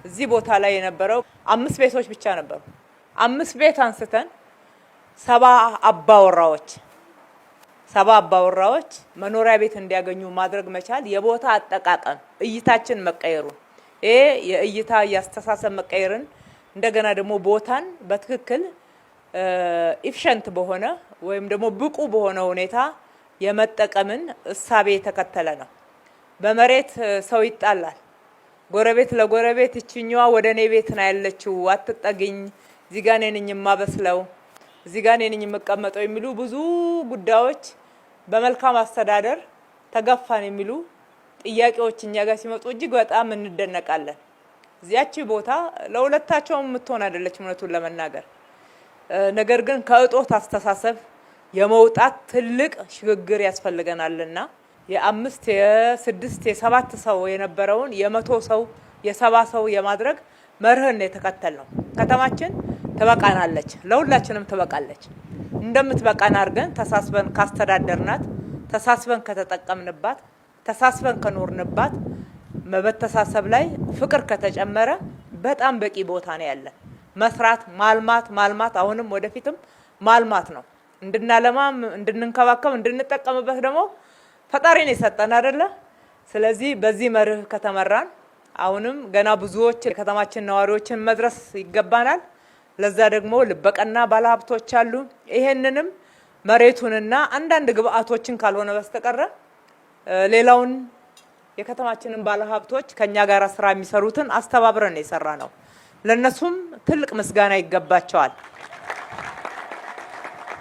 እዚህ ቦታ ላይ የነበረው 5 ቤቶች ብቻ ነበሩ። 5 ቤት አንስተን 70 አባወራዎች መኖሪያ ቤት እንዲያገኙ ማድረግ መቻል የቦታ አጠቃቀም እይታችን መቀየሩ ይሄ የእይታ ያስተሳሰብ መቀየርን እንደገና ደግሞ ቦታን በትክክል ኢፊሸንት በሆነ ወይም ደግሞ ብቁ በሆነ ሁኔታ የመጠቀምን እሳቤ ተከተለ ነው። በመሬት ሰው ይጣላል። ጎረቤት ለጎረቤት እቺኛዋ ወደኔ ቤት ነው ያለችው አትጠግኝ እዚህ ጋር ነኝ የማበስለው እዚህ ጋር ነኝ የምቀመጠው የሚሉ ብዙ ጉዳዮች በመልካም አስተዳደር ተገፋን የሚሉ ጥያቄዎች እኛ ጋር ሲመጡ እጅግ በጣም እንደነቃለን። እዚያቺ ቦታ ለሁለታቸውም የምትሆን አይደለች እውነቱን ለመናገር ነገር ግን ከእጦት አስተሳሰብ የመውጣት ትልቅ ሽግግር ያስፈልገናልና የ5 የ6 የ7 ሰው የነበረውን የ100 ሰው የ70 ሰው የማድረግ መርህን የተከተልነው ከተማችን ተበቃናለች ለሁላችንም ተበቃለች እንደምትበቃና አርገን ተሳስበን ካስተዳደርናት ተሳስበን ከተጠቀምንባት ተሳስበን ከኖርንባት መበተሳሰብ ላይ ፍቅር ከተጨመረ በጣም በቂ ቦታ ነው ያለን መስራት ማልማት አሁንም ወደፊትም ማልማት ነው እንድናለማም እንድንንከባከብ እንድንጠቀምበት ደግሞ ፈጣሪን የሰጠን አይደለ ስለዚህ በዚህ መርህ ከተመራን አሁንም ገና ብዙዎች ከተማችን ነዋሪዎችን መድረስ ይገባናል ለዛ ደግሞ ልበቀና ባለሀብቶች አሉ ይሄንንም መሬቱንና አንዳንድ ግብአቶችን ካልሆነ በስተቀር ሌላውን የከተማችንን ባለሀብቶች ከኛ ጋር ስራ የሚሰሩትን አስተባብረን የሰራ ነው ለነሱም ትልቅ ምስጋና ይገባቸዋል።